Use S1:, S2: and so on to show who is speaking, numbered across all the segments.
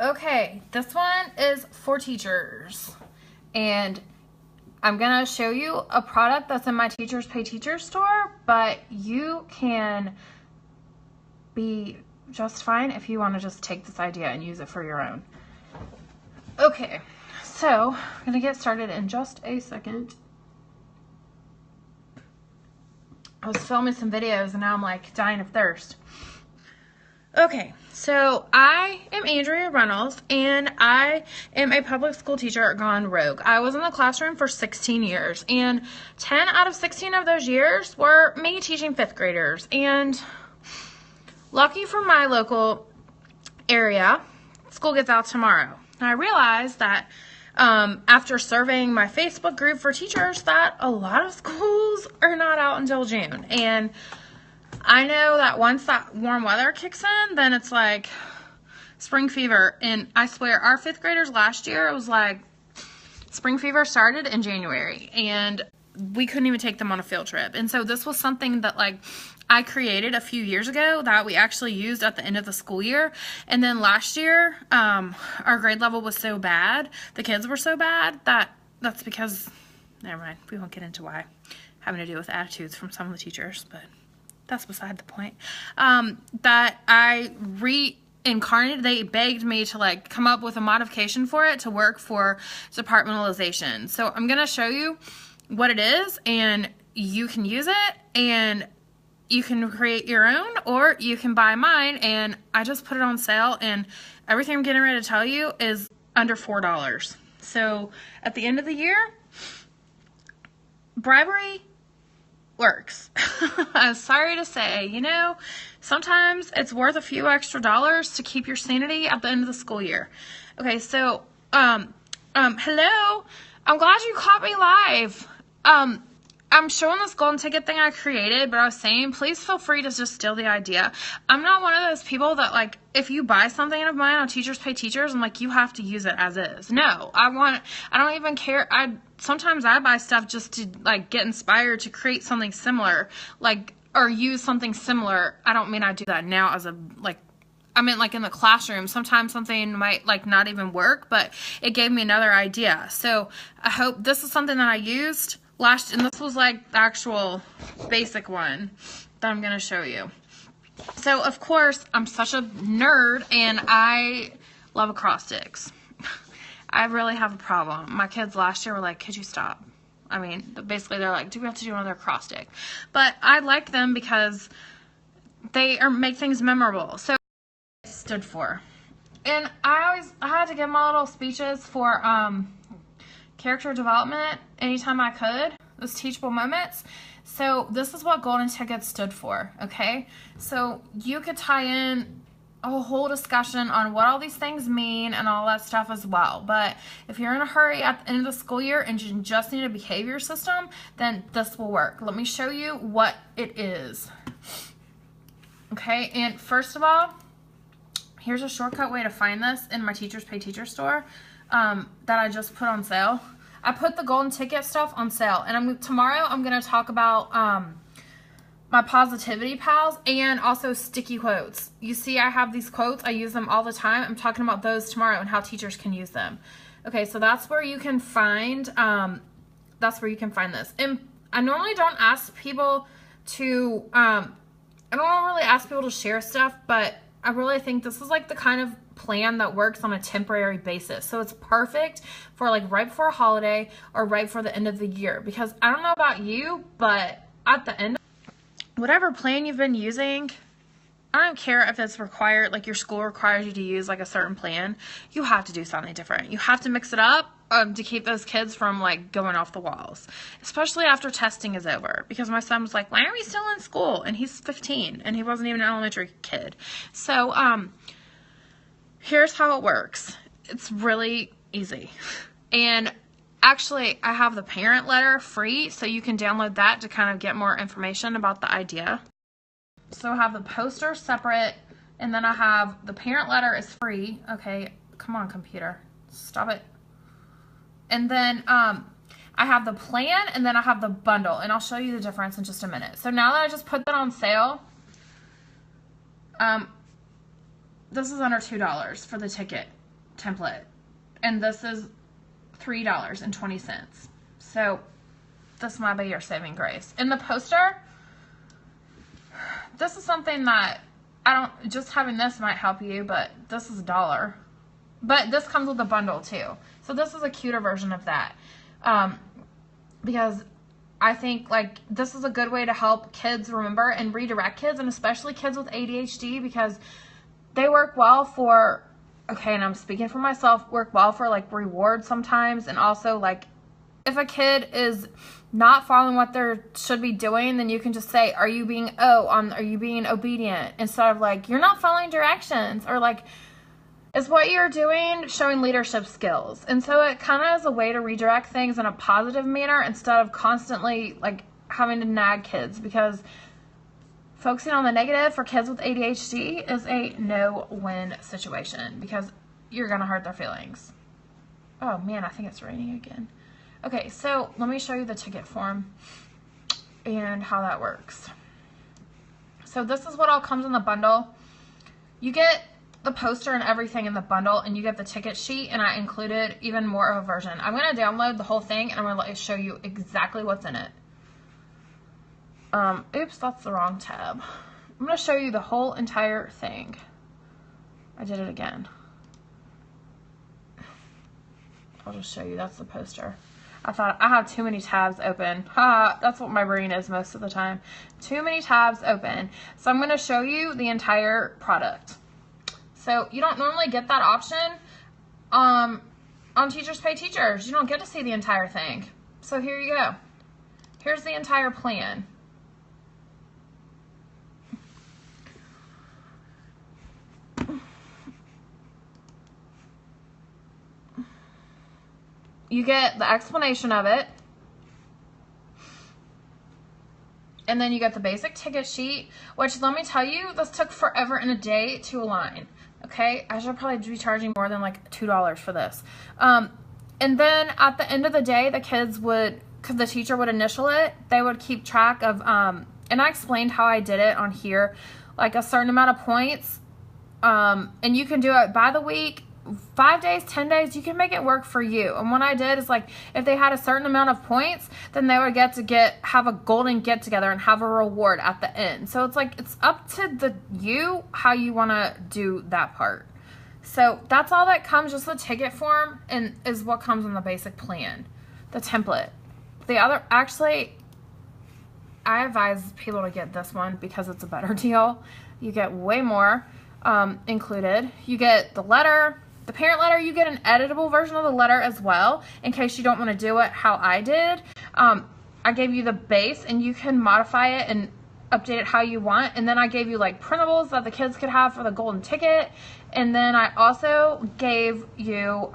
S1: Okay, this one is for teachers, and I'm gonna show you a product that's in my Teachers Pay Teachers store, but you can be just fine if you want to just take this idea and use it for your own. Okay, so I'm gonna get started in just a second. I was filming some videos and now I'm like dying of thirst. Okay, so I am Andrea Reynolds, and I am a public school teacher gone rogue. I was in the classroom for 16 years, and 10 out of 16 of those years were me teaching 5th graders. And lucky for my local area, school gets out tomorrow. And I realized that after surveying my Facebook group for teachers that a lot of schools are not out until June. And I know that once that warm weather kicks in, then it's like spring fever. And I swear, our 5th graders last year, it was like spring fever started in January, and we couldn't even take them on a field trip. And so this was something that like I created a few years ago that we actually used at the end of the school year. And then last year, our grade level was so bad, the kids were so bad, that's because, never mind, we won't get into why, having to do with attitudes from some of the teachers, but that's beside the point. That I reincarnated, they begged me to like come up with a modification for it to work for departmentalization. So I'm going to show you what it is, and you can use it, and you can create your own, or you can buy mine. And I just put it on sale, and everything I'm getting ready to tell you is under $4. So at the end of the year, bribery works. I'm sorry to say, you know, sometimes it's worth a few extra dollars to keep your sanity at the end of the school year. Okay, so, hello, I'm glad you caught me live. I'm showing this golden ticket thing I created, but I was saying, please feel free to just steal the idea. I'm not one of those people that, like, if you buy something of mine on Teachers Pay Teachers, I'm like, you have to use it as is. No, I don't even care. Sometimes I buy stuff just to, like, get inspired to create something similar, like, or use something similar. I don't mean I do that now as a, like, I mean, like, in the classroom, sometimes something might, like, not even work, but it gave me another idea. So I hope this is something that I used last, and this was like the actual basic one that I'm going to show you. So of course I'm such a nerd, and I love acrostics. I really have a problem. My kids last year were like, could you stop? I mean, basically they're like, do we have to do another acrostic? But I like them because they make things memorable. So it stood for. And I had to give my little speeches for character development anytime I could, those teachable moments. So this is what golden ticket stood for, okay? So you could tie in a whole discussion on what all these things mean and all that stuff as well. But if you're in a hurry at the end of the school year and you just need a behavior system, then this will work. Let me show you what it is. Okay, and first of all, here's a shortcut way to find this in my Teachers Pay Teachers store that I just put on sale. I put the golden ticket stuff on sale, and tomorrow I'm going to talk about my positivity pals and also sticky quotes. You see I have these quotes. I use them all the time. I'm talking about those tomorrow and how teachers can use them. Okay, so that's where you can find this. And I normally don't ask people to I don't really ask people to share stuff, but I really think this is like the kind of plan that works on a temporary basis. So it's perfect for like right before a holiday or right before the end of the year, because I don't know about you, but at the end, whatever plan you've been using, I don't care if it's required, like your school requires you to use like a certain plan, you have to do something different. You have to mix it up to keep those kids from like going off the walls, especially after testing is over, because my son was like, why are we still in school? And he's 15 and he wasn't even an elementary kid. So, here's how it works. It's really easy. And actually, I have the parent letter free, so you can download that to kind of get more information about the idea. So I have the poster separate, and then I have the parent letter is free. Okay, come on, computer. Stop it. And then I have the plan, and then I have the bundle, and I'll show you the difference in just a minute. So now that I just put that on sale, this is under $2 for the ticket. template. And this is $3.20. So this might be your saving grace. In the poster, this is something that just having this might help you, but this is $1. But this comes with a bundle too. So this is a cuter version of that. Because I think like this is a good way to help kids remember and redirect kids, and especially kids with ADHD, because they work well for, okay, and I'm speaking for myself, work well for like reward sometimes. And also like if a kid is not following what they should be doing, then you can just say, are you being obedient? Instead of like, you're not following directions, or like, is what you're doing showing leadership skills? And so it kind of is a way to redirect things in a positive manner instead of constantly like having to nag kids, because focusing on the negative for kids with ADHD is a no-win situation because you're going to hurt their feelings. Oh man, I think it's raining again. Okay, so let me show you the ticket form and how that works. So this is what all comes in the bundle. You get the poster and everything in the bundle, and you get the ticket sheet, and I included even more of a version. I'm going to download the whole thing, and I'm going to show you exactly what's in it. Oops, that's the wrong tab. I'm going to show you the whole entire thing. I did it again. I'll just show you. That's the poster. I thought I have too many tabs open. That's what my brain is most of the time. Too many tabs open. So I'm going to show you the entire product. So you don't normally get that option on Teachers Pay Teachers. You don't get to see the entire thing. So here you go. Here's the entire plan. You get the explanation of it. And then you get the basic ticket sheet, which let me tell you, this took forever and a day to align. Okay, I should probably be charging more than like $2 for this. And then at the end of the day, the kids would, because the teacher would initial it, they would keep track of, and I explained how I did it on here, like a certain amount of points. And you can do it by the week, 5 days, 10 days, you can make it work for you. And what I did is like, if they had a certain amount of points, then they would have a golden get together and have a reward at the end. So it's like, it's up to you how you want to do that part. So that's all that comes, just the ticket form, and is what comes in the basic plan, the template. The other, actually, I advise people to get this one because it's a better deal. You get way more included. You get the letter, the parent letter. You get an editable version of the letter as well, in case you don't want to do it how I did. I gave you the base, and you can modify it and update it how you want. And then I gave you like printables that the kids could have for the golden ticket. And then I also gave you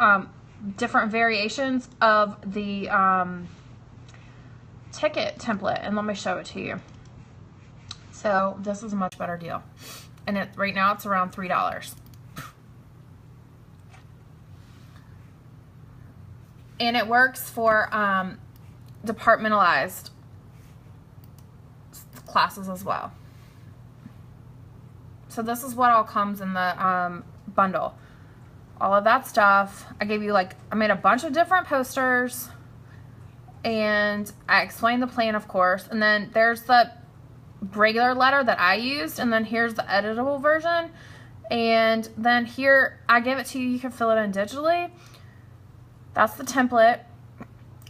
S1: different variations of the ticket template. And let me show it to you. So this is a much better deal. And right now it's around $3. And it works for departmentalized classes as well. So this is what all comes in the bundle. All of that stuff. I gave you I made a bunch of different posters, and I explained the plan, of course. And then there's the regular letter that I used, and then here's the editable version. And then here, I gave it to you. You can fill it in digitally. That's the template.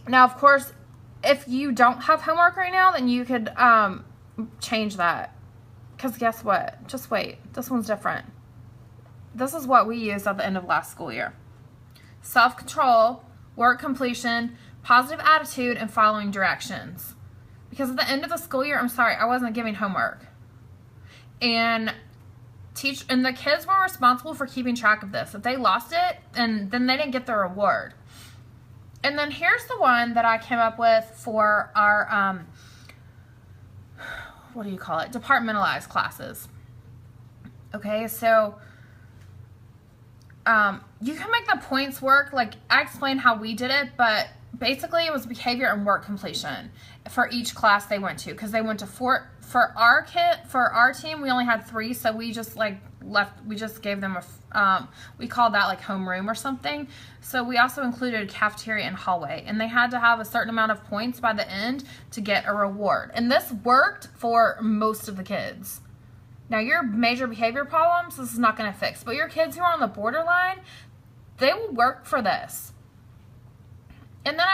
S1: Now, of course, if you don't have homework right now, then you could change that. Because guess what? Just wait. This one's different. This is what we used at the end of last school year. Self-control, work completion, positive attitude, and following directions. Because at the end of the school year, I'm sorry, I wasn't giving homework. And the kids were responsible for keeping track of this. If they lost it, and then they didn't get their reward. And then here's the one that I came up with for our, what do you call it? Departmentalized classes. Okay, so you can make the points work. Like, I explained how we did it, but basically it was behavior and work completion for each class they went to, because they went to 4 for our team. We only had 3, so we just we just gave them a we called that like homeroom or something. So we also included cafeteria and hallway, and they had to have a certain amount of points by the end to get a reward, and this worked for most of the kids. Now, your major behavior problems, this is not going to fix, but your kids who are on the borderline, they will work for this. And then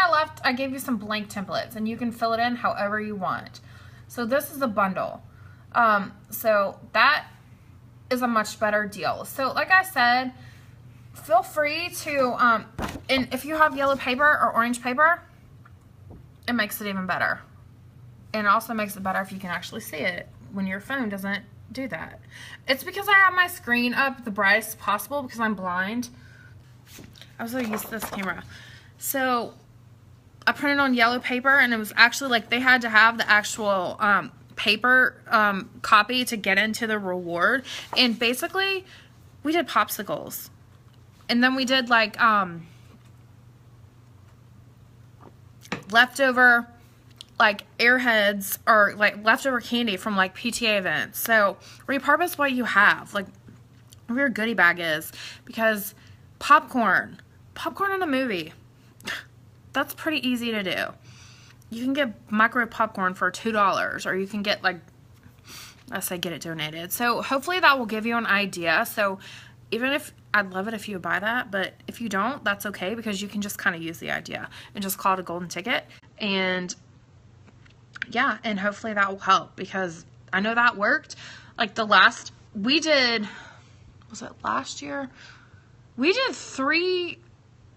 S1: I gave you some blank templates, and you can fill it in however you want. So this is a bundle. So that is a much better deal. So like I said, feel free to, and if you have yellow paper or orange paper, it makes it even better. And it also makes it better if you can actually see it when your phone doesn't do that. It's because I have my screen up the brightest possible because I'm blind. I was going to use this camera. So I printed on yellow paper, and it was actually like they had to have the actual paper copy to get into the reward. And basically we did popsicles, and then we did like leftover like Airheads, or like leftover candy from like PTA events. So repurpose what you have, like where your goodie bag is, because popcorn in a movie, that's pretty easy to do. You can get microwave popcorn for $2, or you can get like, I say get it donated. So hopefully that will give you an idea. So even if, I'd love it if you would buy that, but if you don't, that's okay, because you can just kind of use the idea and just call it a golden ticket. And yeah, and hopefully that will help, because I know that worked. Like we did, was it last year? We did a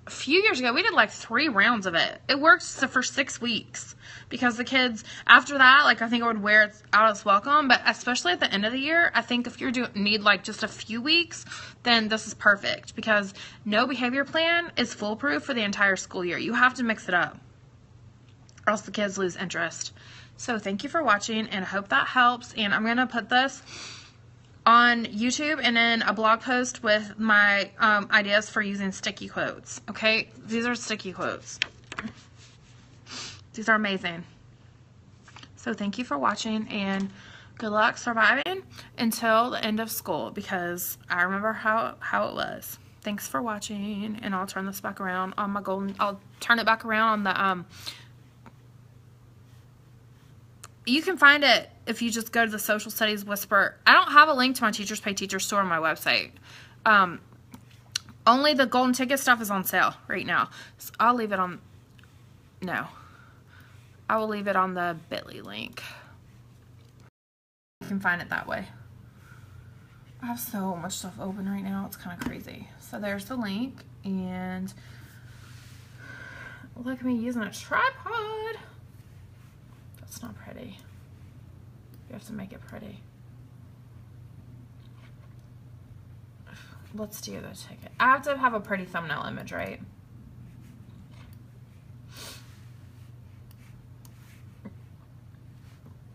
S1: few years ago, we did like 3 rounds of it. It worked for 6 weeks, because the kids, after that, like I think it would wear out its welcome, but especially at the end of the year, I think if you need like just a few weeks, then this is perfect, because no behavior plan is foolproof for the entire school year. You have to mix it up, or else the kids lose interest. So thank you for watching, and I hope that helps. And I'm going to put this on YouTube and then a blog post with my ideas for using sticky quotes. Okay, these are sticky quotes. These are amazing. So thank you for watching, and good luck surviving until the end of school, because I remember how it was. Thanks for watching, and I'll turn this back around on my I'll turn it back around on the you can find it if you just go to the Social Studies Whisper. I don't have a link to my Teachers Pay Teachers store on my website. Only the golden ticket stuff is on sale right now. So I'll leave it on, no. I will leave it on the bit.ly link. You can find it that way. I have so much stuff open right now. It's kind of crazy. So there's the link, and look at me using a tripod. That's not pretty. You have to make it pretty. Let's do the ticket. I have to have a pretty thumbnail image, right?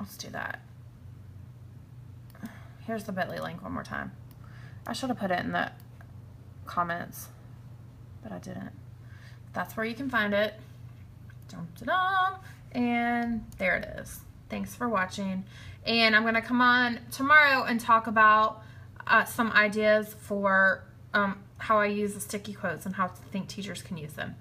S1: Let's do that. Here's the bit.ly link one more time. I should have put it in the comments, but I didn't. That's where you can find it. Dum-da-dum. And there it is. Thanks for watching. And I'm going to come on tomorrow and talk about some ideas for how I use the sticky quotes and how I think teachers can use them.